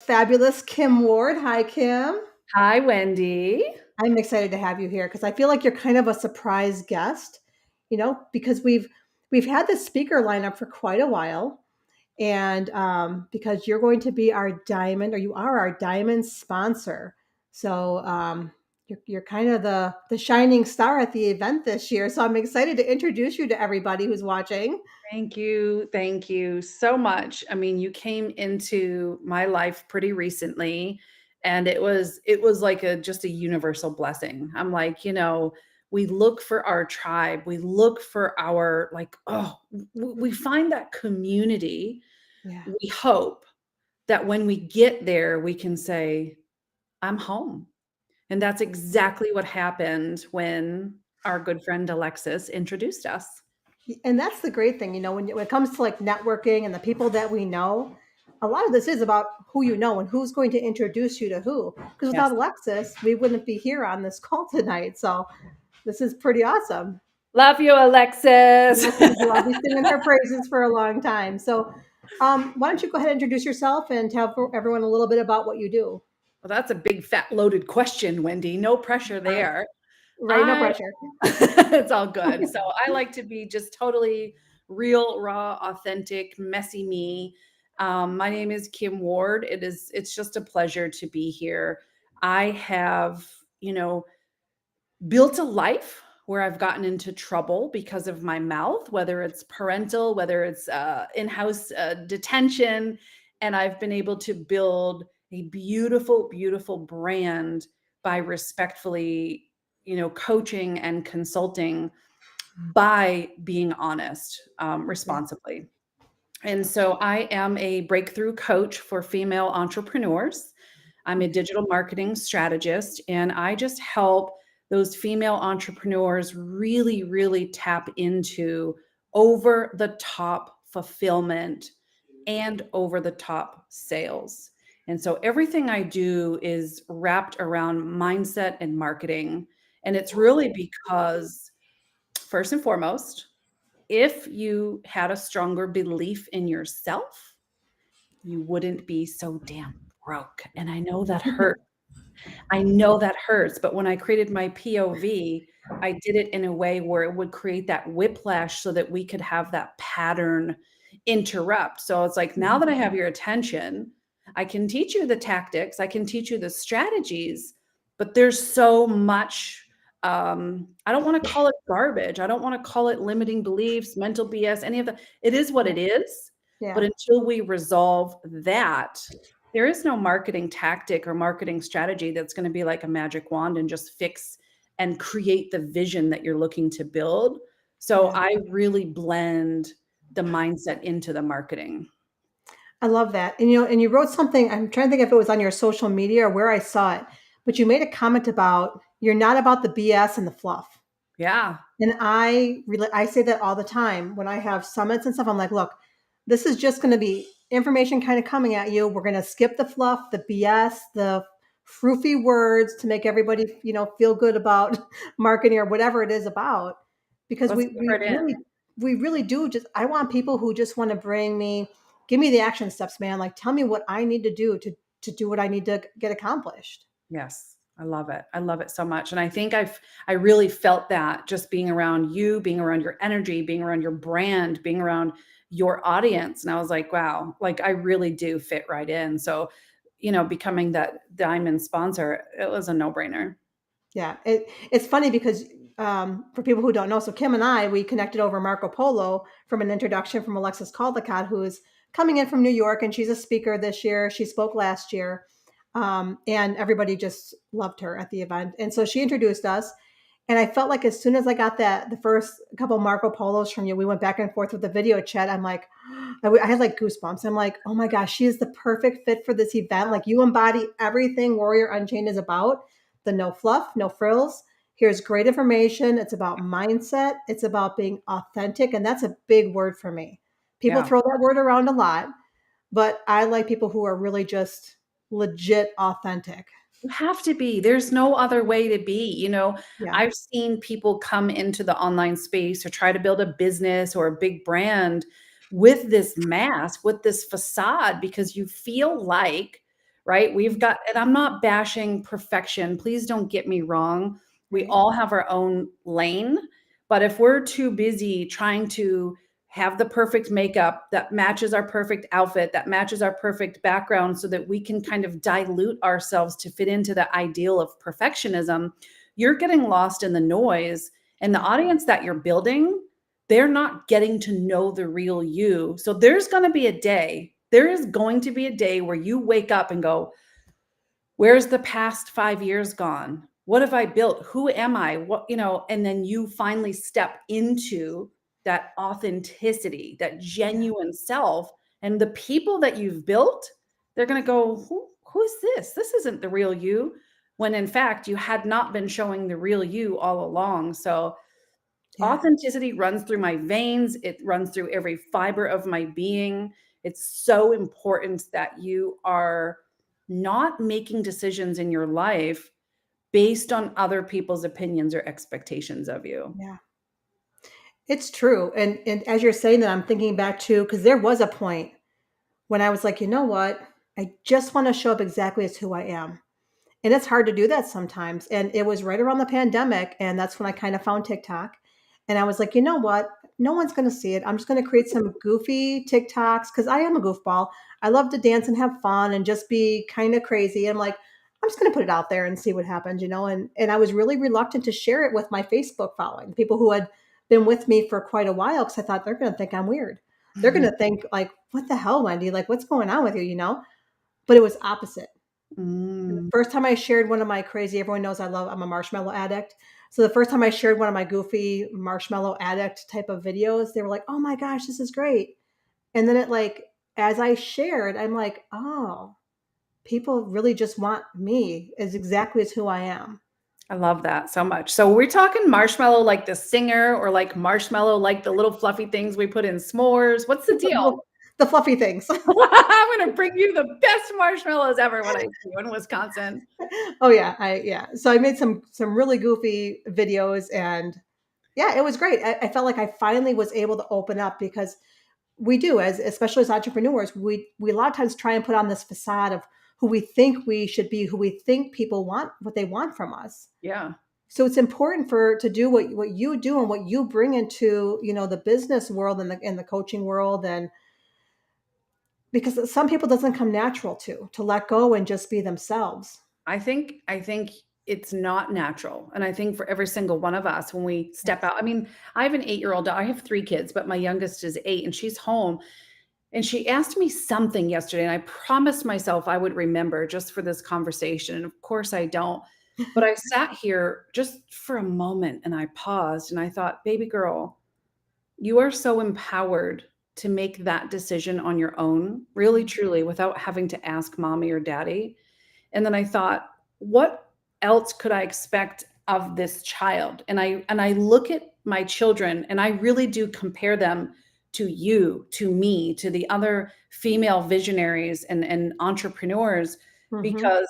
Fabulous Kim Ward. Hi, Kim. Hi, Wendy. I'm excited to have you here because I feel like you're kind of a surprise guest, because we've had this speaker lineup for quite a while, and because you're going to be our diamond, or you are our diamond sponsor. So you're kind of the shining star at the event this year. So I'm excited to introduce you to everybody who's watching. Thank you. Thank you so much. I mean, you came into my life pretty recently and it was like a just a universal blessing. I'm like, we look for our tribe. We look for our we find that community. Yeah. We hope that when we get there, we can say, I'm home. And that's exactly what happened when our good friend Alexis introduced us. And that's the great thing, when it comes to like networking and the people that we know, a lot of this is about who you know and who's going to introduce you to who. Because without Yes. Alexis, we wouldn't be here on this call tonight. So this is pretty awesome. Love you, Alexis. Yes, we do. I'll be singing her praises for a long time. So why don't you go ahead and introduce yourself and tell everyone a little bit about what you do? Well, that's a big fat loaded question, Wendy. No pressure Uh, there. right, no I pressure. It's all good. So I like to be just totally real, raw, authentic, messy me. My name is Kim Ward. It's just a pleasure to be here. I have, you know, built a life where I've gotten into trouble because of my mouth, whether it's parental, whether it's in-house detention, and I've been able to build a beautiful, beautiful brand by respectfully, coaching and consulting by being honest, Yeah. responsibly. And so I am a breakthrough coach for female entrepreneurs. I'm a digital marketing strategist, and I just help those female entrepreneurs really, really tap into over the top fulfillment and over the top sales. And so everything I do is wrapped around mindset and marketing. And it's really because, first and foremost, if you had a stronger belief in yourself, you wouldn't be so damn broke. And I know that hurts. I know that hurts. But when I created my POV, I did it in a way where it would create that whiplash so that we could have that pattern interrupt. So it's like, now that I have your attention, I can teach you the tactics, I can teach you the strategies, but there's so much. I don't want to call it garbage. I don't want to call it limiting beliefs, mental BS, any of that. It is what Yeah. it is. But Yeah. until we resolve that, there is no marketing tactic or marketing strategy that's going to be like a magic wand and just fix and create the vision that you're looking to build. So Yeah. I really blend the mindset into the marketing. I love that. And you wrote something, I'm trying to think if it was on your social media or where I saw it, but you made a comment about you're not about the BS and the fluff. Yeah. And I say that all the time when I have summits and stuff. I'm like, look, this is just going to be information kind of coming at you. We're going to skip the fluff, the BS, the froofy words to make everybody, feel good about marketing or whatever it is about. Because Let's we get we right in. really we really do just I want people who just want to give me the action steps, man. Like tell me what I need to do to do what I need to get accomplished. Yes. I love it. I love it so much. And I think I really felt that just being around you, being around your energy, being around your brand, being around your audience. And I was like, wow, like I really do fit right in. So, becoming that diamond sponsor, it was a no-brainer. Yeah, it's funny because for people who don't know, so Kim and I we connected over Marco Polo from an introduction from Alexis Caldecott, who is coming in from New York, and she's a speaker this year. She spoke last year, and everybody just loved her at the event. And so she introduced us, and I felt like as soon as I got the first couple Marco Polos from you, we went back and forth with the video chat. I'm like, I had like goosebumps. I'm like, oh my gosh, she is the perfect fit for this event. Like you embody everything Warrior Unchained is about. The no fluff, no frills. Here's great information. It's about mindset. It's about being authentic. And that's a big word for me. People Yeah. throw that word around a lot, but I like people who are really just legit authentic. You have to be. There's no other way to be. Yeah. I've seen people come into the online space or try to build a business or a big brand with this mask, with this facade, because you feel like right? And I'm not bashing perfection. Please don't get me wrong. We Right. all have our own lane. But if we're too busy trying to have the perfect makeup that matches our perfect outfit, that matches our perfect background, so that we can kind of dilute ourselves to fit into the ideal of perfectionism, you're getting lost in the noise. And the Yeah. audience that you're building, they're not getting to know the real you. So there is going to be a day where you wake up and go, where's the past 5 years gone? What have I built? Who am I? And then you finally step into that authenticity, that Yeah. genuine self. And the people that you've built, they're going to go, who is this? This isn't the real you. When in fact, you had not been showing the real you all along. So Yeah. authenticity runs through my veins. It runs through every fiber of my being. It's so important that you are not making decisions in your life based on other people's opinions or expectations of you. Yeah. It's true. And as you're saying that, I'm thinking back to, because there was a point when I was like, you know what? I just want to show up exactly as who I am. And it's hard to do that sometimes. And it was right around the pandemic. And that's when I kind of found TikTok. And I was like, you know what? No one's going to see it. I'm just going to create some goofy TikToks because I am a goofball. I love to dance and have fun and just be kind of crazy. And I'm like, I'm just going to put it out there and see what happens, you know? And I was really reluctant to share it with my Facebook following, people who had been with me for quite a while, because I thought they're going to think I'm weird. They're going Mhm. to think, like, what the hell, Wendy? Like, what's going on with you, you know? But it was opposite. And the Mm, first time I shared one of my crazy, everyone knows I'm a marshmallow addict. So the first time I shared one of my goofy marshmallow addict type of videos, they were like, "Oh my gosh, this is great." And then as I shared, I'm like, "Oh, people really just want me as exactly as who I am." I love that so much. So we're talking marshmallow like the singer, or like marshmallow like the little fluffy things we put in s'mores? What's the The deal? little the fluffy things. I'm gonna bring you the best marshmallows ever when I see you in Wisconsin. Oh yeah, yeah. So I made some really goofy videos, and yeah, it was great. I felt like I finally was able to open up, because we do, as especially as entrepreneurs, we a lot of times try and put on this facade of who we think we should be, who we think people want, what they want from us. Yeah. So it's important for to do what you do and what you bring into, the business world and the coaching world, and because some people doesn't come natural to let go and just be themselves. I think it's not natural. And I think for every single one of us, when we step out, I mean, I have an 8-year-old daughter. I have 3 kids, but my youngest is 8 and she's home. And she asked me something yesterday, and I promised myself I would remember just for this conversation. And of course I don't. But I sat here just for a moment and I paused and I thought, baby girl, you are so empowered to make that decision on your own, really, truly, without having to ask mommy or daddy. And then I thought, what else could I expect of this child? And I look at my children and I really do compare them to you, to me, to the other female visionaries and entrepreneurs, Hmm. because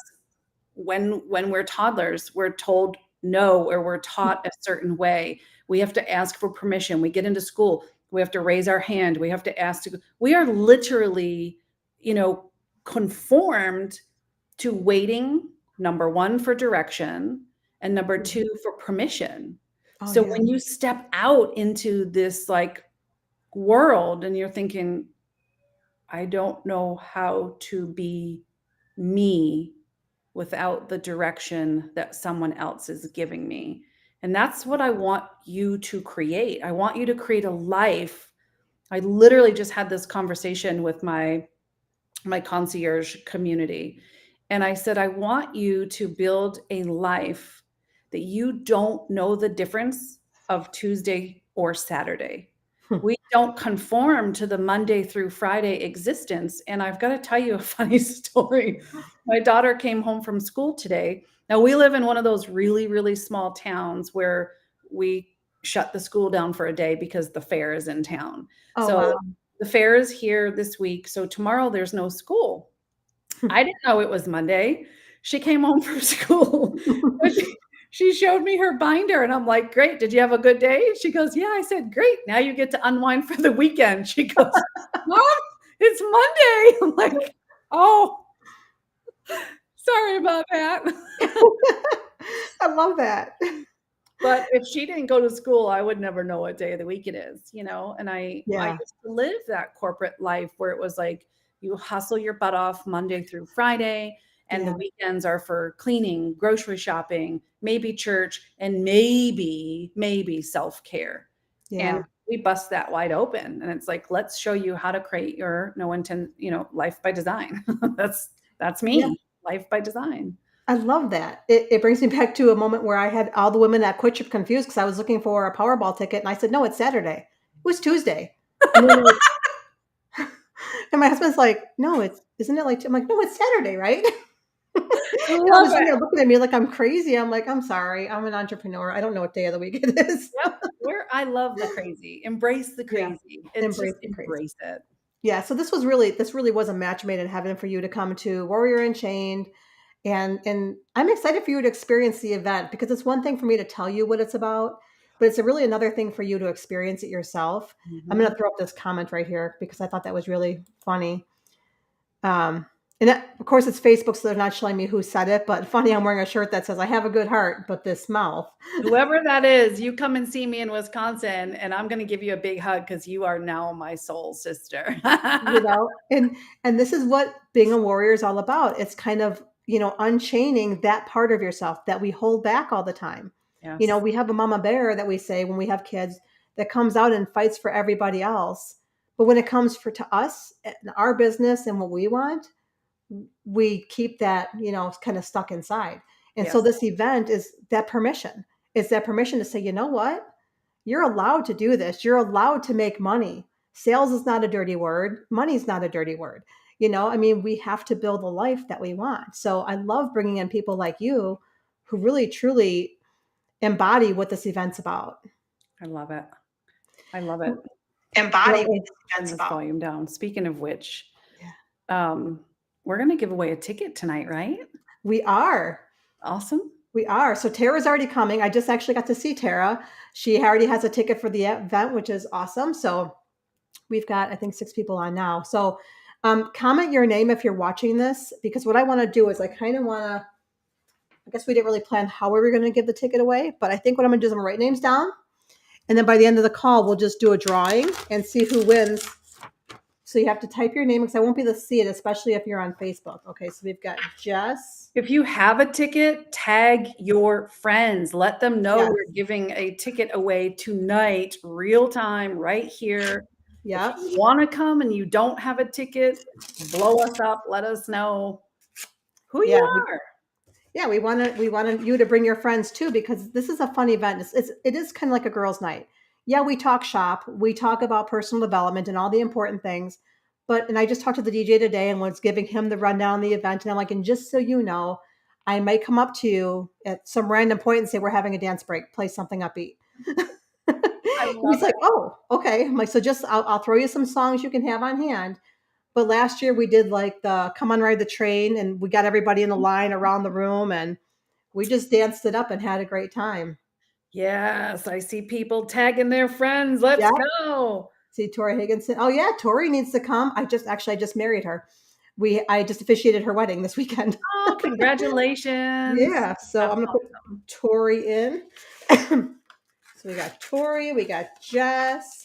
when we're toddlers, we're told no, or we're taught a certain way. We have to ask for permission. We get into school, we have to raise our hand, we have to ask to, we are literally, you know, conformed to waiting, number 1 for direction, and number 2 Hmm. for permission. Oh So yeah. when you step out into this like world and you're thinking, I don't know how to be me without the direction that someone else is giving me. And that's what I want you to create. I want you to create a life. I literally just had this conversation with my concierge community. And I said, I want you to build a life that you don't know the difference of Tuesday or Saturday. We don't conform to the Monday through Friday existence. And I've got to tell you a funny story. My daughter came home from school today. Now, we live in one of those really, really small towns where we shut the school down for a day because the fair is in town. Oh So wow. the fair is here this week, so tomorrow there's no school. I didn't know it was Monday. She came home from school, and she showed me her binder, and I'm like, "Great, did you have a good day?" She goes, "Yeah." I said, "Great, now you get to unwind for the weekend." She goes, "Mom, it's Monday." I'm like, "Oh." Sorry about that. I love that. But if she didn't go to school, I would never know what day of the week it is, and I Yeah, used to live that corporate life where it was like you hustle your butt off Monday through Friday, and the yeah, weekends are for cleaning, grocery shopping, maybe church, and maybe self-care. And yeah, we bust that wide open, and it's like, let's show you how to create your no intent, life by design. That's yeah. me, life by design. I love that. It brings me back to a moment where I had all the women at Quick Trip confused because I was looking for a Powerball ticket, and I said, "No, it's Saturday." It was Tuesday, and they're like, and my husband's like, "No, it's isn't it like?" I'm like, "No, it's Saturday, right?" I And I'm love just sitting it. there looking at me like I'm crazy. I'm like, "I'm sorry, I'm an entrepreneur. I don't know what day of the week it is." Yep, I love the crazy. Embrace the Yeah, crazy. It's just embrace the crazy. embrace it. Yeah, so this really was a match made in heaven for you to come to Warrior Unchained, and I'm excited for you to experience the event because it's one thing for me to tell you what it's about, but it's really another thing for you to experience it yourself. I'm Mhm. gonna throw up this comment right here because I thought that was really funny. Um, and that, of course, it's Facebook, so they're not showing me who said it, but funny, I'm wearing a shirt that says, "I have a good heart, but this mouth." Whoever that is, you come and see me in Wisconsin, and I'm gonna give you a big hug because you are now my soul sister. You know, and this is what being a warrior is all about. It's kind of, unchaining that part of yourself that we hold back all the time. Yes, We have a mama bear that we say when we have kids that comes out and fights for everybody else. But when it comes for to us and our business and what we want, we keep that, kind of stuck inside. And so yes, this event is that permission. It's that permission to say, you know what? You're allowed to do this. You're allowed to make money. Sales is not a dirty word. Money's not a dirty word. I mean, we have to build a life that we want. So I love bringing in people like you who really truly embody what this event's about. I love it. I love it. Well, Embody what this event's about. Volume down. Speaking of which, yeah, um, we're gonna give away a ticket tonight, right? we are. Awesome. We are. So Tara's already coming. I just actually got to see Tara. She already has a ticket for the event, which is awesome. So we've got, I think, 6 people on now. So comment your name if you're watching this, because what I want to do is I kind of want to, I guess we didn't really plan how we were going to give the ticket away, but I think what I'm going to do is I'm going to write names down. And then by the end of the call, we'll just do a drawing and see who wins. So you have to type your name because I won't be able to see it, especially if you're on Facebook. Okay, so we've got Jess. If you have a ticket, tag your friends. Let them know Yes. we're giving a ticket away tonight, real time, right here. If Yep. you want to come and you don't have a ticket, blow us up. Let us know who you Yeah. are. Yeah, we want you to bring your friends too because this is a fun event. It is kind of like a girls' night. Yeah, we talk shop, we talk about personal development and all the important things. And I just talked to the DJ today and was giving him the rundown of the event, and I'm like, and just so you know, I might come up to you at some random point and say we're having a dance break, play something upbeat. I And love he's like, oh, okay. I'm like, so just I'll throw you some songs you can have on hand. But last year we did like the come on ride the train and we got everybody in the it. line around the room and we just danced it up and had a great time. Yes, I see people tagging their friends. Let's Yeah. go. See Tori Higginson. Oh yeah, Tori needs to come. I just married her. I just officiated her wedding this weekend. Oh, congratulations. Yeah. So That's I'm gonna put awesome. Tori in. So we got Tori, we got Jess.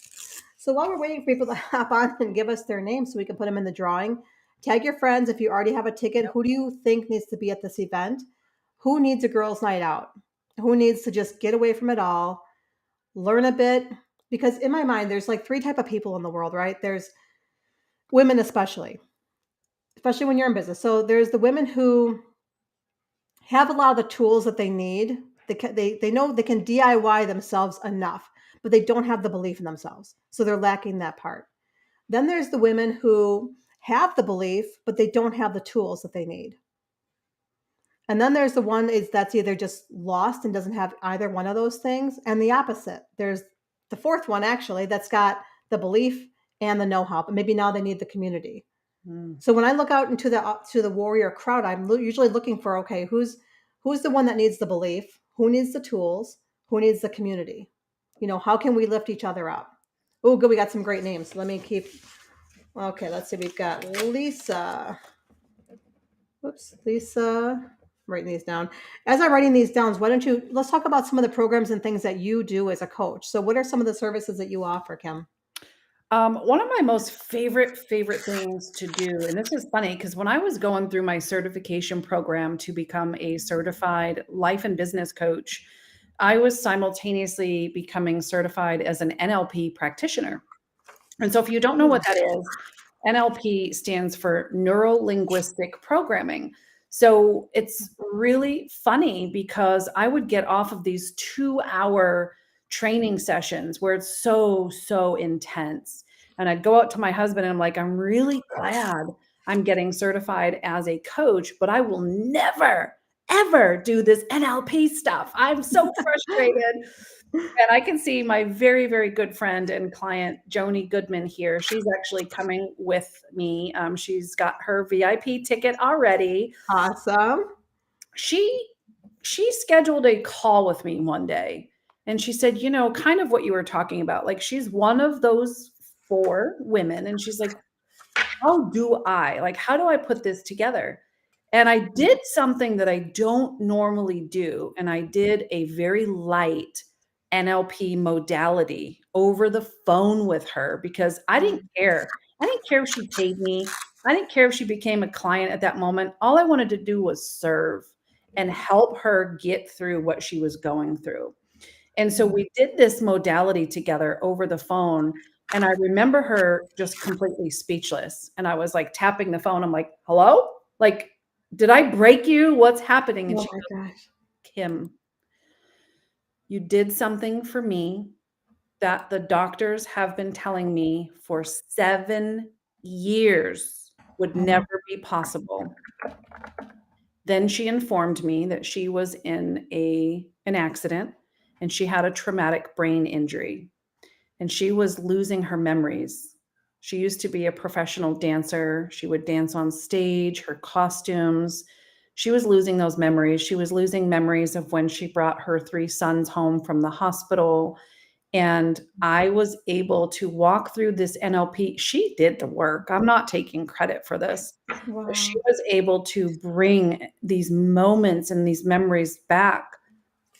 So while we're waiting for people to hop on and give us their names so we can put them in the drawing, tag your friends if you already have a ticket. Yep. Who do you think needs to be at this event? Who needs a girls' night out? Who needs to just get away from it all, learn a bit? Because in my mind, there's like three type of people in the world, right? There's women especially when you're in business. So there's the women who have a lot of the tools that they need. They know they can DIY themselves enough, but they don't have the belief in themselves. So they're lacking that part. Then there's the women who have the belief, but they don't have the tools that they need. And then there's the one is that's either just lost and doesn't have either one of those things. And the opposite. There's the fourth one actually that's got the belief and the know-how, but maybe now they need the community. Mm, So when I look out into the warrior crowd, I'm usually looking for okay, who's the one that needs the belief, who needs the tools, who needs the community. How can we lift each other up? Oh, good, we got some great names. Let me keep. Okay, let's see. We've got Lisa. Whoops, Lisa. writing these down. As I'm writing these down, why don't you let's talk about some of the programs and things that you do as a coach. So what are some of the services that you offer, Kim? One of my most favorite things to do, and this is funny because when I was going through my certification program to become a certified life and business coach, I was simultaneously becoming certified as an NLP practitioner. And so if you don't know what that is, NLP stands for neuro linguistic programming. So it's really funny because I would get off of these 2-hour training sessions where it's so intense. And I'd go out to my husband and I'm like, I'm really glad I'm getting certified as a coach, but I will never, ever do this NLP stuff. I'm so frustrated. And I can see my very good friend and client, Joni Goodman here. She's actually coming with me. She's got her VIP ticket already. Awesome. She she scheduled a call with me one day and she said, you know, kind of what you were talking about. Like she's one of those 4 women and she's like, how do I? Like, how do I put this together? And I did something that I don't normally do. And I did a very light NLP modality over the phone with her because I didn't care. I didn't care if she paid me. I didn't care if she became a client at that moment. All I wanted to do was serve and help her get through what she was going through. And so we did this modality together over the phone. And I remember her just completely speechless. And I was like tapping the phone. I'm like, hello? Like, did I break you? What's happening? And Oh she my goes, gosh. Kim, you did something for me that the doctors have been telling me for 7 years would Oh, never be possible. Then she informed me that she was in an accident and she had a traumatic brain injury and she was losing her memories. She used to be a professional dancer. She would dance on stage, her costumes. She was losing those memories. She was losing memories of when she brought her 3 sons home from the hospital. And I was able to walk through this NLP. She did the work. I'm not taking credit for this. But she wow. was able to bring these moments and these memories back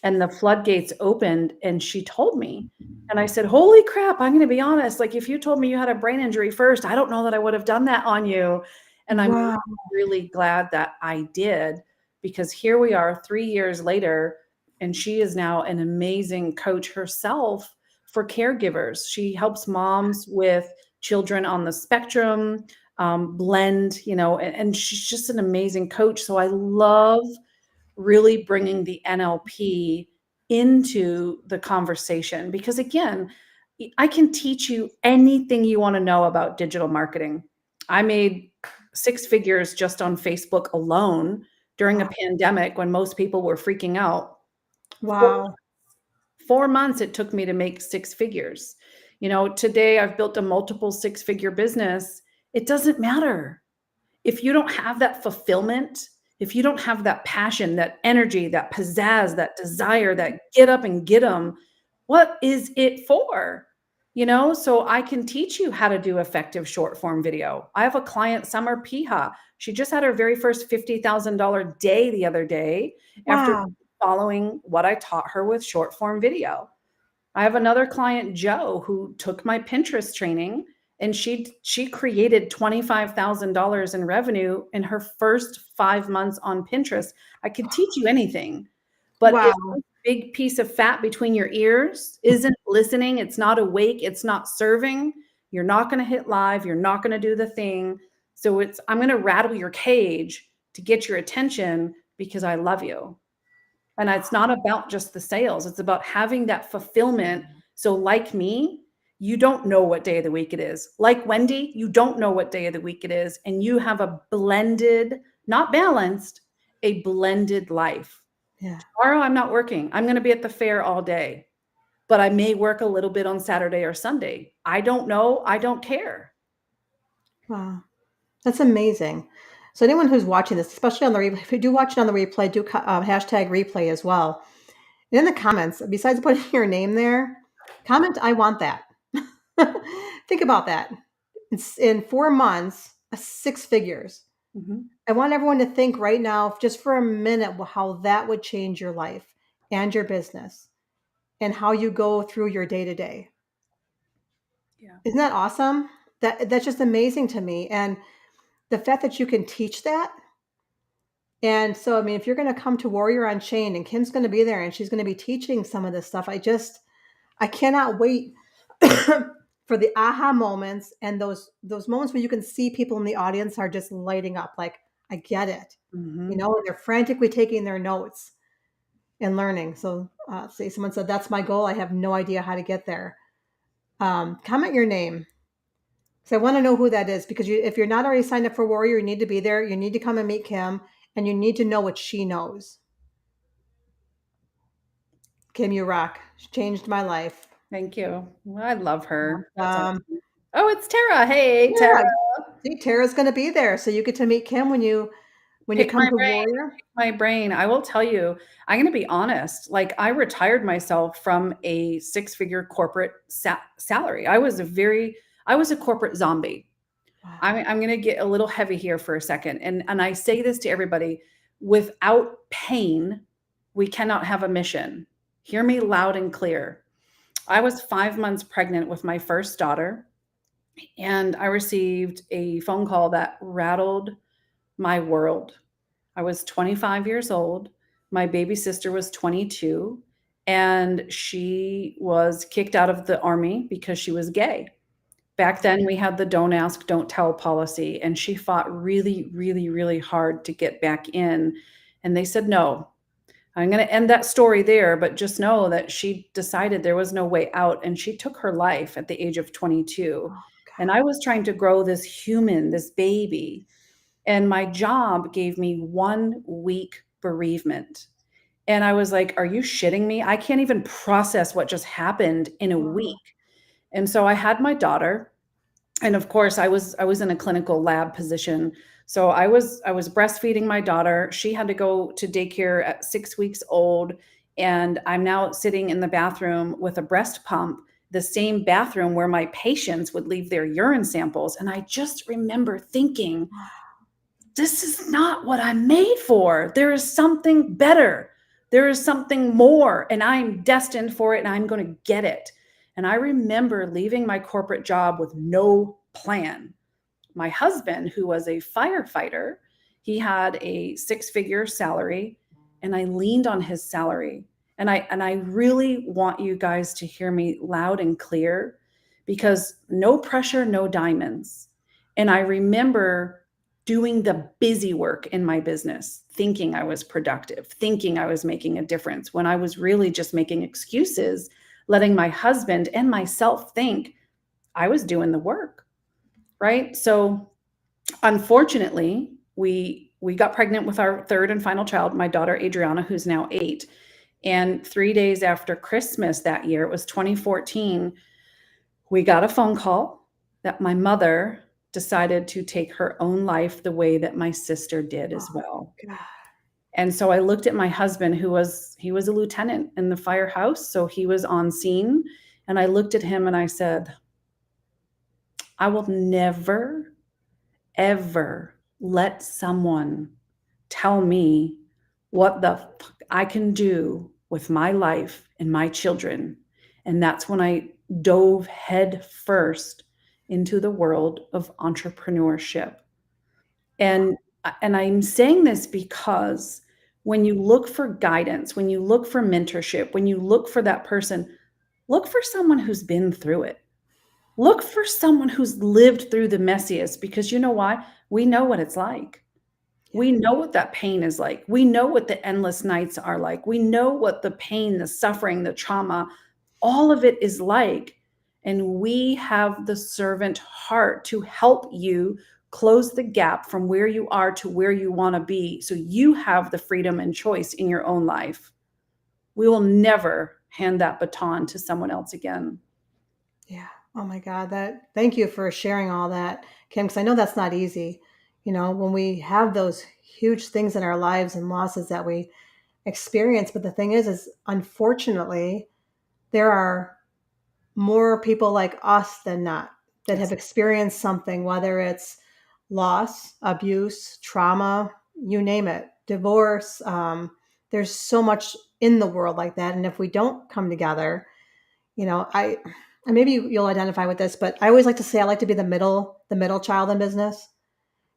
and the floodgates opened and she told me. And I said, holy crap, I'm going to be honest. Like, if you told me you had a brain injury first, I don't know that I would have done that on you. And I'm Wow. really glad that I did because here we are 3 years later, and she is now an amazing coach herself for caregivers. She helps moms with children on the spectrum, blend, you know, and she's just an amazing coach. So I love really bringing the NLP into the conversation because again, I can teach you anything you want to know about digital marketing. I made 6 figures just on Facebook alone during a Wow. pandemic when most people were freaking out. 4, Wow. 4 months it took me to make 6 figures. You know, today I've built a multiple 6-figure business. It doesn't matter if you don't have that fulfillment, if you don't have that passion, that energy, that pizzazz, that desire, that get up and get them, what is it for? You know, so I can teach you how to do effective short form video. I have a client, Summer Piha. She just had her very first $50,000 day the other day after Wow. following what I taught her with short form video. I have another client, Joe, who took my Pinterest training and she created $25,000 in revenue in her first 5 months on Pinterest. I could teach you anything, but if Wow. this big piece of fat between your ears isn't listening, it's not awake, it's not serving, you're not going to hit live, you're not going to do the thing. So I'm going to rattle your cage to get your attention because I love you. And it's not about just the sales. It's about having that fulfillment. So like me, you don't know what day of the week it is. Like Wendy, you don't know what day of the week it is. And you have a blended, not balanced, a blended life. Yeah. Tomorrow, I'm not working. I'm going to be at the fair all day, but I may work a little bit on Saturday or Sunday. I don't know. I don't care. Wow. That's amazing. So anyone who's watching this, especially on the replay, if you do watch it on the replay, do hashtag replay as well. And in the comments, besides putting your name there, comment, I want that. Think about that. It's in 4 months, 6 figures. Mhm. I want everyone to think right now, just for a minute, how that would change your life and your business and how you go through your day to day. Yeah. Isn't that awesome? That's just amazing to me. And the fact that you can teach that. And so, I mean, if you're going to come to Warrior Unchained and Kim's going to be there and she's going to be teaching some of this stuff, I cannot wait for the aha moments and those moments where you can see people in the audience are just lighting up. Like, I get it. Hmm. And they're frantically taking their notes and learning. So, say someone said, "That's my goal. I have no idea how to get there." Comment your name. So I want to know who that is because if you're not already signed up for Warrior, you need to be there. You need to come and meet Kim, and you need to know what she knows. Kim, you rock. She changed my life. Thank you. Well, I love her. That's Um, awesome. Oh, it's Tara. Hey, Tara. yeah, see, Tara's going to be there, so you get to meet Kim when you Pick come my to brain. Warrior. Pick my brain. I will tell you, I'm going to be honest. Like, I retired myself from a six-figure corporate salary. I was a corporate zombie. Wow. I'm going to get a little heavy here for a second. And I say this to everybody, without pain, we cannot have a mission. Hear me loud and clear. I was 5 months pregnant with my first daughter, and I received a phone call that rattled my world. I was 25 years old. My baby sister was 22, and she was kicked out of the army because she was gay. Back then, we had the don't ask, don't tell policy, and she fought really, really, really hard to get back in. And they said, no, I'm going to end that story there, but just know that she decided there was no way out, and she took her life at the age of 22. Oh, And God. I was trying to grow this human, this baby, and my job gave me 1 week bereavement. And I was like, are you shitting me? I can't even process what just happened in a Oh, week. And so I had my daughter, and of course I was in a clinical lab position. So I was breastfeeding my daughter. She had to go to daycare at 6 weeks old, and I'm now sitting in the bathroom with a breast pump, the same bathroom where my patients would leave their urine samples. And I just remember thinking, this is not what I'm made for. There is something better. There is something more, and I'm destined for it, and I'm going to get it. And I remember leaving my corporate job with no plan. My husband, who was a firefighter, he had a six-figure salary, and I leaned on his salary. And I really want you guys to hear me loud and clear, because no pressure, no diamonds. And I remember doing the busy work in my business, thinking I was productive, thinking I was making a difference, when I was really just making excuses, letting my husband and myself think I was doing the work, right? So unfortunately, we got pregnant with our third and final child, my daughter Adriana, who's now 8. And 3 days after Christmas that year, it was 2014, we got a phone call that my mother decided to take her own life the way that my sister did as oh, well. God. And so I looked at my husband, he was a lieutenant in the firehouse, so he was on scene, and I looked at him and I said, I will never ever let someone tell me what the fuck I can do with my life and my children. And that's when I dove head first into the world of entrepreneurship. And and I'm saying this because when you look for guidance, when you look for mentorship, when you look for that person, look for someone who's been through it. Look for someone who's lived through the messiest, because you know why? We know what it's like. Yeah. We know what that pain is like. We know what the endless nights are like. We know what the pain, the suffering, the trauma, all of it is like. And we have the servant heart to help you close the gap from where you are to where you want to be, so you have the freedom and choice in your own life. We will never hand that baton to someone else again. Yeah. Oh my God. Thank you for sharing all that, Kim, because I know that's not easy. When we have those huge things in our lives and losses that we experience. But the thing is unfortunately, there are more people like us than not that have Yes. experienced something, whether it's loss, abuse, trauma, you name it, divorce. There's so much in the world like that. And if we don't come together, you know, and maybe you'll identify with this, but I always like to say I like to be the middle child in business.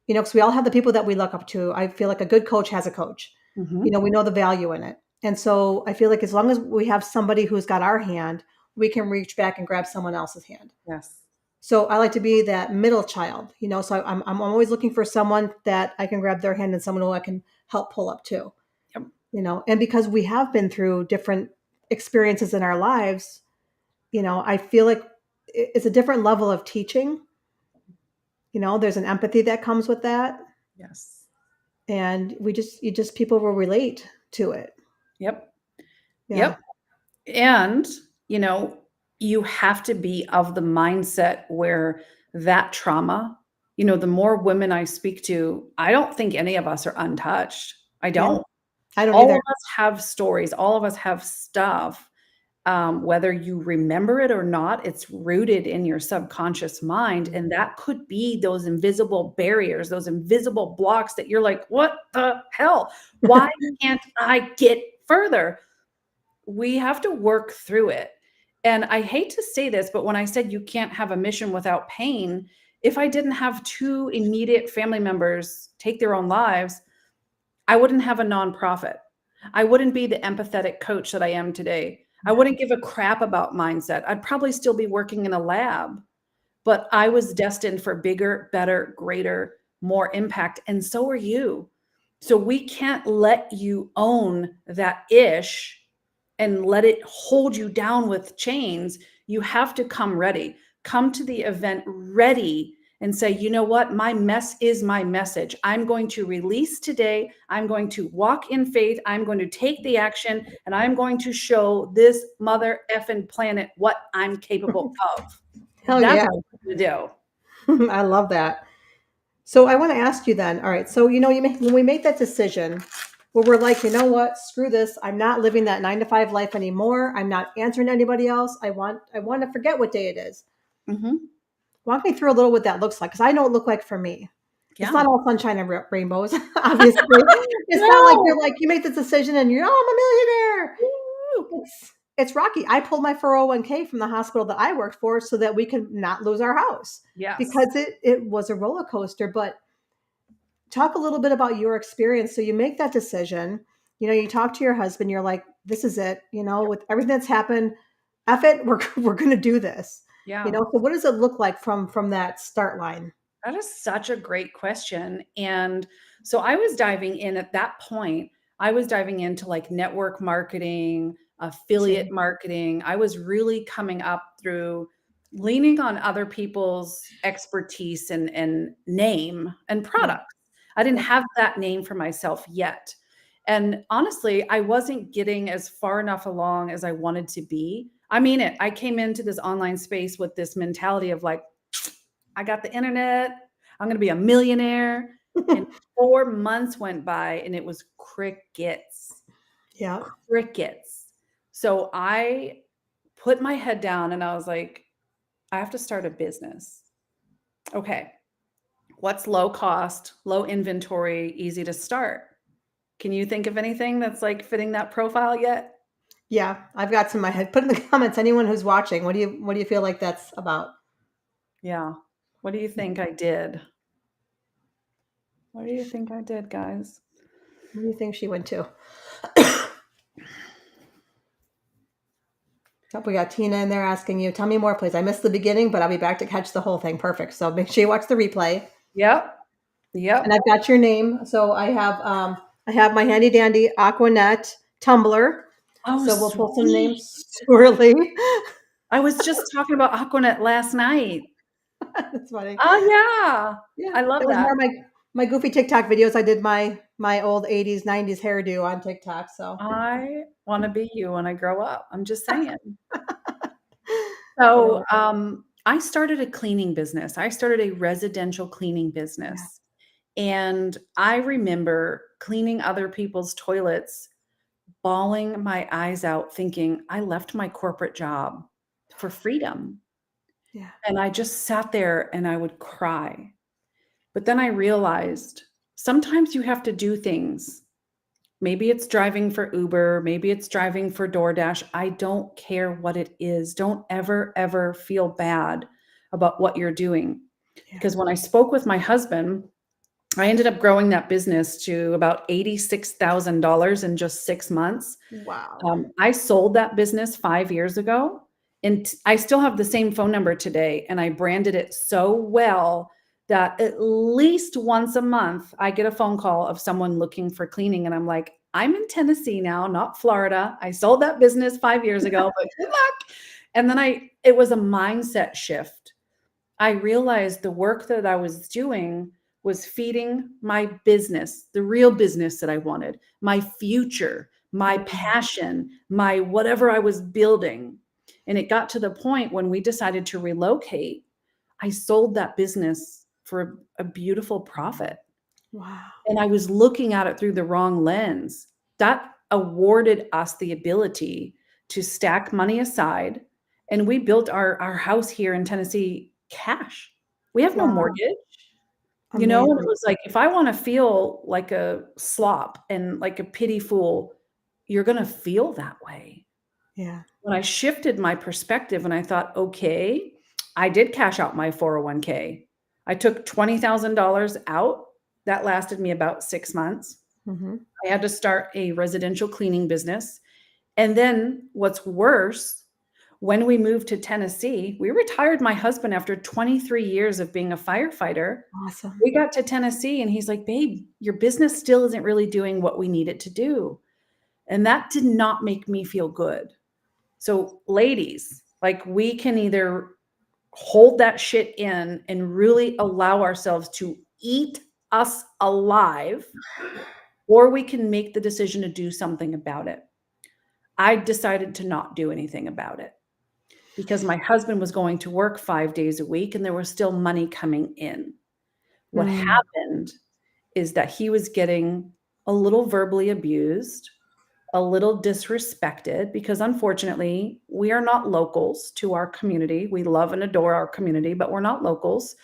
You know, because we all have the people that we look up to. I feel like a good coach has a coach. You Mhm. know, we know the value in it. And so I feel like as long as we have somebody who's got our hand, we can reach back and grab someone else's hand. Yes. So I like to be that middle child, you know. So I'm always looking for someone that I can grab their hand and someone who I can help pull up too, Yep. you know. And because we have been through different experiences in our lives, you know, I feel like it's a different level of teaching. You know, there's an empathy that comes with that, Yes. and you just people will relate to it. Yep. Yeah, Yep. And, you know, you have to be of the mindset where that trauma, the more women I speak to, I don't think any of us are untouched. I yeah. don't. I don't All either. of us have stories. All of us have stuff. Whether you remember it or not, it's rooted in your subconscious mind. And that could be those invisible barriers, those invisible blocks that you're like, what the hell? Why can't I get further? We have to work through it. And I hate to say this, but when I said you can't have a mission without pain, if I didn't have two immediate family members take their own lives, I wouldn't have a nonprofit. I wouldn't be the empathetic coach that I am today. I wouldn't give a crap about mindset. I'd probably still be working in a lab, but I was destined for bigger, better, greater, more impact. And so are you. So we can't let you own that ish and let it hold you down with chains. You have to come ready. Come to the event ready and say, you know what? My mess is my message. I'm going to release today. I'm going to walk in faith. I'm going to take the action and I'm going to show this mother effing planet what I'm capable of. Hell That's yeah. what to do. I love that. So I want to ask you then, all right, so you know, when we make that decision where we're like, you know what, screw this, I'm not living that 9 to 5 life anymore. I'm not answering to anybody else. I want to forget what day it is. Mhm. Walk me through a little what that looks like, because I know what it looked like for me. It's Yeah. not all sunshine and rainbows, obviously. It's not like No. you're like you make this decision and you're, oh, I'm a millionaire. Woo. It's rocky. I pulled my 401k from the hospital that I worked for so that we could not lose our house Yes. because it was a roller coaster. But talk a little bit about your experience. So you make that decision, you know, you talk to your husband, you're like, this is it, you know, with everything that's happened, F it, we're gonna do this. You Yeah. know, so what does it look like from that start line? That is such a great question. And so I was diving in at that point, I was diving into like network marketing, affiliate Same. marketing. I was really coming up through leaning on other people's expertise and name and Yeah. products. I didn't Yeah. have that name for myself yet. And honestly, I wasn't getting as far enough along as I wanted to be. I mean it. I came into this online space with this mentality of like, I got the internet. I'm going to be a millionaire. And 4 months went by and it was crickets, Yeah. crickets. So I put my head down and I was like, I have to start a business. Okay. What's low cost, low inventory, easy to start? Can you think of anything that's like fitting that profile yet? Yeah. I've got some in my head. Put in the comments, anyone who's watching, what do you feel like that's about? Yeah. What do you think I did? What do you think I did, guys? What do you think she went to? Oh, we got Tina in there asking you, tell me more, please. I missed the beginning, but I'll be back to catch the whole thing. Perfect. So make sure you watch the replay. Yep. And I've Yep. got your name. So I have my handy dandy Aquanet tumbler. Oh, So we'll pull some sweet. names swirly. I was just talking about Aquanet last night. That's funny. Oh, yeah. Yeah, I love that was that. more my goofy TikTok videos. I did my old 80s, 90s hairdo on TikTok. So I wanna be you when I grow up. I'm just saying. but So, I started a cleaning business. I started a residential cleaning yeah, business, and I remember cleaning other people's toilets, bawling my eyes out thinking, "I left my corporate job for freedom." yeah, And I just sat there and I would cry. But then I realized sometimes you have to do things. Maybe it's driving for Uber, maybe it's driving for DoorDash. I don't care what it is. Don't ever, ever feel bad about what you're doing. Yeah. Because when I spoke with my husband, I ended up growing that business to about $86,000 in just 6 months. Wow. I sold that business 5 years ago, and I still have the same phone number today. And I branded it so well that at least once a month, I get a phone call of someone looking for cleaning. And I'm like, I'm in Tennessee now, not Florida. I sold that business 5 years ago, but good luck. And then it was a mindset shift. I realized the work that I was doing was feeding my business, the real business that I wanted, my future, my Mm. passion, my whatever I was building. And it got to the point when we decided to relocate, I sold that business for a beautiful profit. Wow. And I was looking at it through the wrong lens. That awarded us the ability to stack money aside. And we built our house here in Tennessee cash. We have no Wow. mortgage, and it Amazing. was like, if I want to feel like a slop and like a pity fool, you're going to feel that way. Yeah. When I shifted my perspective and I thought, okay, I did cash out my 401k. I took $20,000 out. That lasted me about 6 months. Hmm. I had to start a residential cleaning business. And then what's worse, when we moved to Tennessee, we retired my husband after 23 years of being a firefighter. Awesome. We got to Tennessee and he's like, babe, your business still isn't really doing what we need it to do. And that did not make me feel good. So, ladies, like, we can either hold that shit in and really allow ourselves to eat us alive, or we can make the decision to do something about it. I decided to not do anything about it because my husband was going to work 5 days a week and there was still money coming in. What Mm. happened is that he was getting a little verbally abused, a little disrespected, because unfortunately, we are not locals to our community. We love and adore our community, but we're not locals.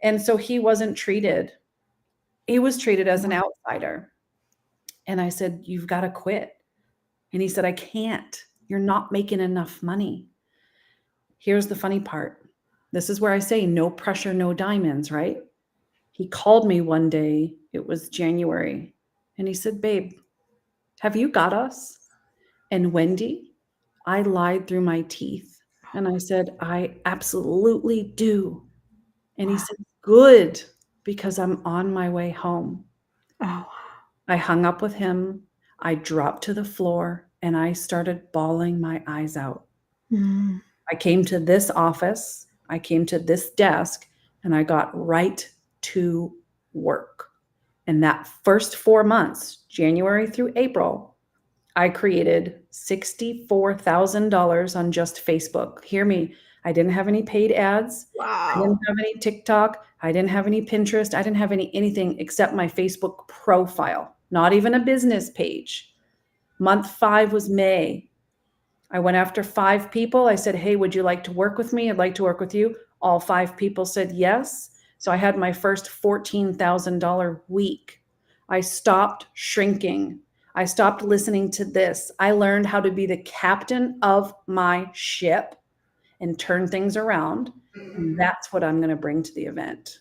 And so he wasn't treated. He was treated as an Yeah. outsider. And I said, you've got to quit. And he said, I can't. You're not making enough money. Here's the funny part. This is where I say no pressure, no diamonds, right? He called me one day. It was January. And he said, babe, have you got us? And Wendy, I lied through my teeth. And I said, I absolutely do. And he Wow. said, good, because I'm on my way home. Oh. I hung up with him. I dropped to the floor and I started bawling my eyes out. Mm. I came to this office, I came to this desk, and I got right to work. And that first 4 months, January through April, I created $64,000 on just Facebook. Hear me. I didn't have any paid ads. I didn't Wow. have any TikTok. I didn't have any Pinterest. I didn't have anything except my Facebook profile, not even a business page. Month 5 was May. I went after 5 people. I said, hey, would you like to work with me? I'd like to work with you. All 5 people said yes. So I had my first $14,000 week. I stopped shrinking. I stopped listening to this. I learned how to be the captain of my ship and turn things around. And that's what I'm going to bring to the event.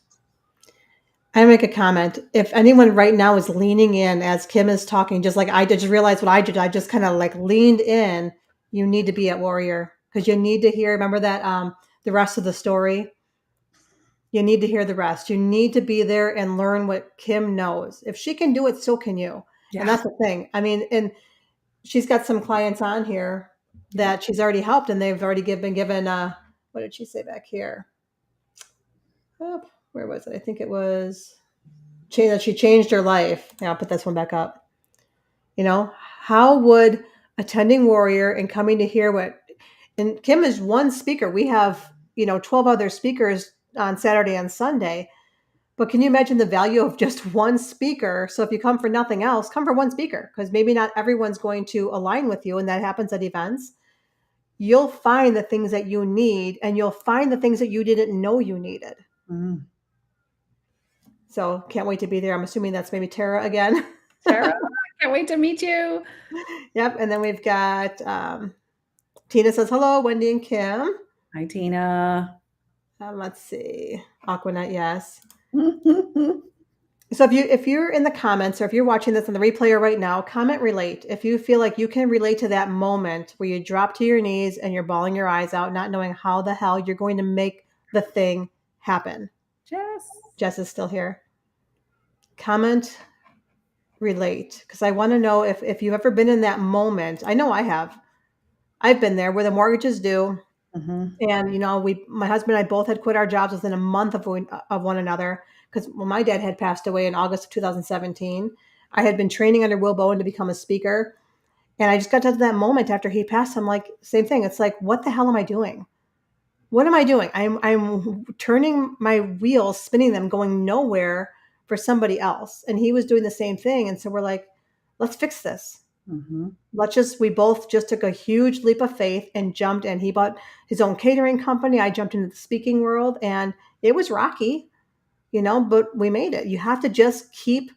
I make a comment. If anyone right now is leaning in as Kim is talking, just like I did, just realize what I did. I just kind of like leaned in. You need to be at Warrior because you need to hear. Remember that the rest of the story. You need to hear the rest. You need to be there and learn what Kim knows. If she can do it, so can you. And Yeah. that's the thing. I mean, and she's got some clients on here Yeah. that she's already helped, and they've already been given. What did she say back here? Oh, where was it? I think it was that she changed her life. Yeah, I'll put this one back up. How would attending Warrior and coming to hear what, and Kim is one speaker. We have, 12 other speakers on Saturday and Sunday. But can you imagine the value of just one speaker? So if you come for nothing else, come for one speaker because maybe not everyone's going to align with you. And that happens at events. You'll find the things that you need and you'll find the things that you didn't know you needed. Mm. So can't wait to be there. I'm assuming that's maybe Tara again. Tara, I can't wait to meet you. Yep. And then we've got Tina says hello, Wendy and Kim. Hi, Tina. Let's see. Aquanet, yes. So if you're in the comments or if you're watching this on the replayer right now, comment relate. If you feel like you can relate to that moment where you drop to your knees and you're bawling your eyes out, not knowing how the hell you're going to make the thing happen. Jess. Jess is still here. Comment relate because I want to know if you've ever been in that moment. I know I have. I've been there where the mortgage is due. Mm-hmm. And my husband and I both had quit our jobs within a month of one another because my dad had passed away in August of 2017. I had been training under Will Bowen to become a speaker, and I just got to that moment after he passed. I'm like, same thing. It's like, what the hell am I doing? What am I doing? I'm turning my wheels, spinning them, going nowhere for somebody else. And he was doing the same thing. And so we're like, let's fix this. Mm-hmm. We both just took a huge leap of faith and jumped in. He bought his own catering company. I jumped into the speaking world, and it was rocky, but we made it. You have to just keep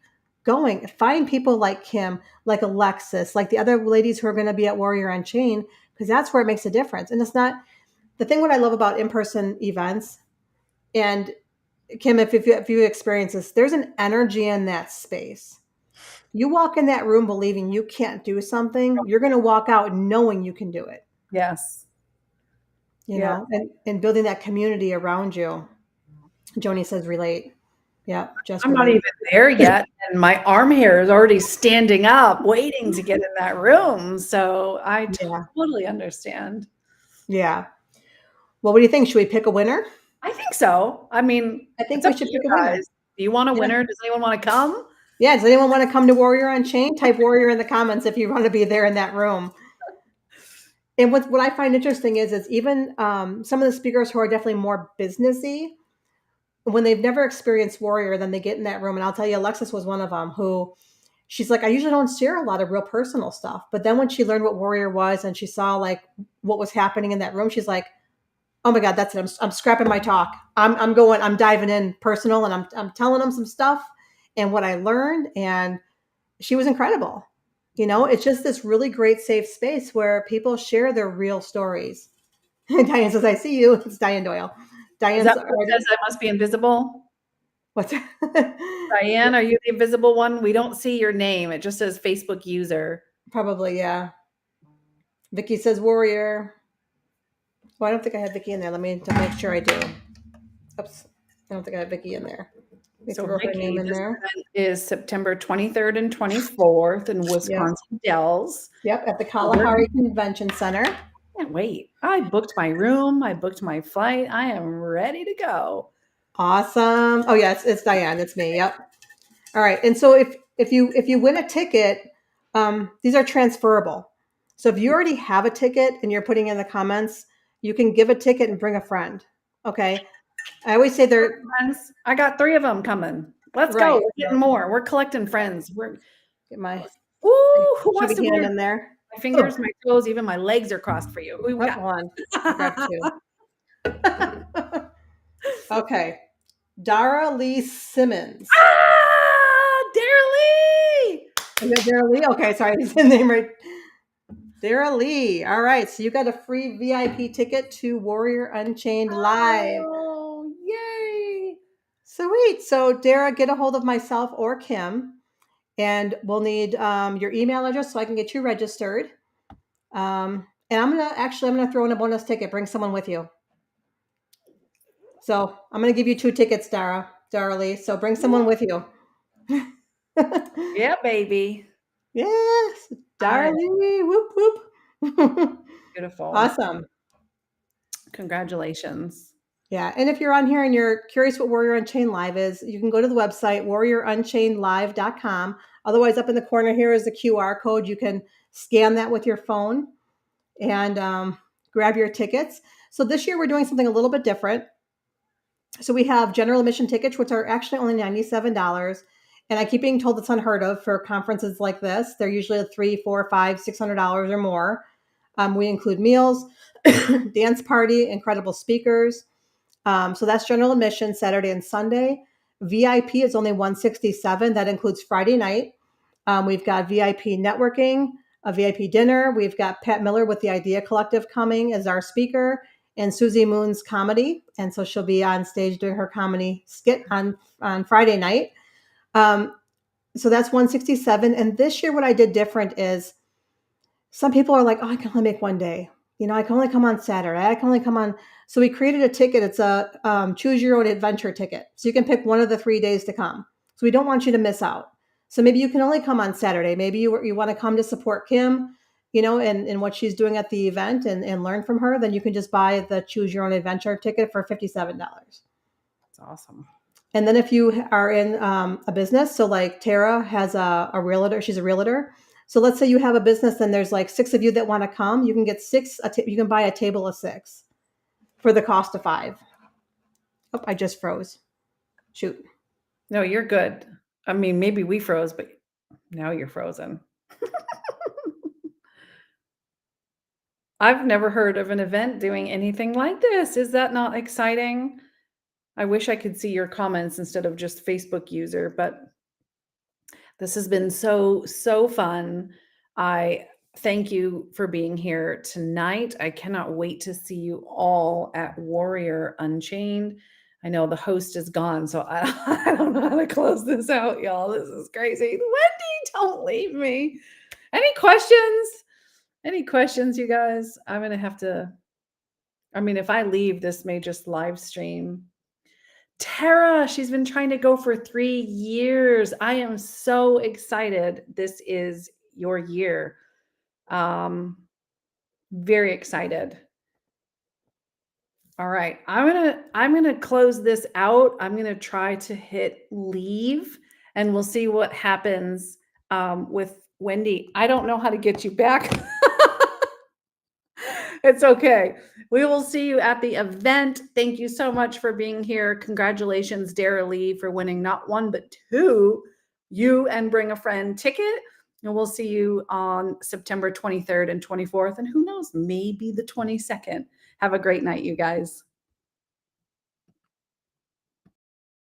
going. Find people like Kim, like Alexis, like the other ladies who are going to be at Warrior Unchained, because that's where it makes a difference. And it's not the thing. What I love about in-person events, and Kim, if you experience this, there's an energy in that space. You walk in that room believing you can't do something, you're going to walk out knowing you can do it, Yes. Yeah. and building that community around you. Joni says relate. Yeah, just I'm not even relate. there yet, and my arm hair is already standing up, waiting to get in that room. So I Yeah. totally understand. Yeah. Well, what do you think? Should we pick a winner? I think so. I mean, I think it's we up to should you pick a winner. guys. Do you want a Yeah. winner? Does anyone want to come? Yeah. Does anyone want to come to Warrior Unchained? Type Warrior in the comments if you want to be there in that room. And what I find interesting is even some of the speakers who are definitely more businessy, when they've never experienced Warrior, then they get in that room. And I'll tell you, Alexis was one of them who she's like, I usually don't share a lot of real personal stuff. But then when she learned what Warrior was and she saw like what was happening in that room, she's like, oh my God, that's it. I'm scrapping my talk. I'm diving in personal, and I'm telling them some stuff and what I learned. And she was incredible. It's just this really great safe space where people share their real stories. Diane says, I see you. It's Diane Doyle. Is that Diane's, what it says? I must be invisible. what's Diane, are you the invisible one? We don't see your name. It just says Facebook user. probably, yeah. Vicky says Warrior. Well, I don't think I have Vicky in there. Let me to make sure I do. Oops. I don't think I have Vicky in there. Let me So throw her name Vicky, in this there. event is September 23rd and 24th in Yep. Wisconsin Dells. Yep. At the We're Kalahari Convention Center. Can't wait. I booked my room. I booked my flight. I am ready to go. Awesome. Oh yeah, it's Diane. It's me. Yep. All right. And so if you win a ticket, these are transferable. So if you already have a ticket and you're putting in the comments, you can give a ticket and bring a friend. Okay. I always say they're Friends, I got 3 of them coming. Let's go. right. We're getting more. We're collecting friends. Get my Who wants to chubby hand wear in there. my Oh, fingers, my toes, even my legs are crossed for you. Who we got? hold on. I'll grab two. Okay. Dara Lee Simmons. Dara Lee! Is that Dara Lee? Okay, sorry, is the name right? Dara Lee. All right, so you got a free VIP ticket to Warrior Unchained Live. Oh, yay! Sweet. So Dara, get a hold of myself or Kim, and we'll need your email address so I can get you registered. And I'm gonna throw in a bonus ticket. Bring someone with you. So I'm gonna give you 2 tickets, Dara Lee. So bring someone with you. Yeah, baby. Yes, Darlie, whoop whoop. Beautiful. Awesome. Congratulations. Yeah, and if you're on here and you're curious what Warrior Unchained Live is, you can go to the website warriorunchainedlive.com. Otherwise, up in the corner here is the QR code. You can scan that with your phone and grab your tickets. So this year we're doing something a little bit different. So we have general admission tickets, which are actually only $97. And I keep being told it's unheard of for conferences like this. They're usually $300, $400, $500, $600 or more. We include meals, dance party, incredible speakers. So that's general admission Saturday and Sunday. VIP is only 167. That includes Friday night. We've got VIP networking, a VIP dinner. We've got Pat Miller with the Idea Collective coming as our speaker, and Susie Moon's comedy. And so she'll be on stage doing her comedy skit on Friday night. So that's 167. And this year, what I did different is some people are like, oh, I can only make one day. I can only come on Saturday. I can only come on. So we created a ticket. It's a choose your own adventure ticket. So you can pick one of the 3 days to come. So we don't want you to miss out. So maybe you can only come on Saturday. Maybe you want to come to support Kim, and what she's doing at the event and learn from her. Then you can just buy the choose your own adventure ticket for $57. That's awesome. And then if you are in a business, so like Tara has a realtor, she's a realtor. So let's say you have a business and there's like 6 of you that want to come, you can get you can buy a table of 6 for the cost of 5. Oh, I just froze. Shoot. No, you're good. I mean, maybe we froze, but now you're frozen. I've never heard of an event doing anything like this. Is that not exciting? I wish I could see your comments instead of just Facebook user, but this has been so, so fun. I thank you for being here tonight. I cannot wait to see you all at Warrior Unchained. I know the host is gone, so I don't know how to close this out, y'all. This is crazy. Wendy, don't leave me. Any questions? Any questions, you guys? I'm going to have to, I mean, if I leave, this may just live stream. Tara, she's been trying to go for 3 years. I am so excited. This is your year. Very excited. All right. I'm gonna close this out. I'm gonna try to hit leave and we'll see what happens with Wendy. I don't know how to get you back. It's okay. We will see you at the event. Thank you so much for being here. Congratulations, Dara Lee, for winning not 1, but 2 You and Bring a Friend ticket. And we'll see you on September 23rd and 24th. And who knows, maybe the 22nd. Have a great night, you guys.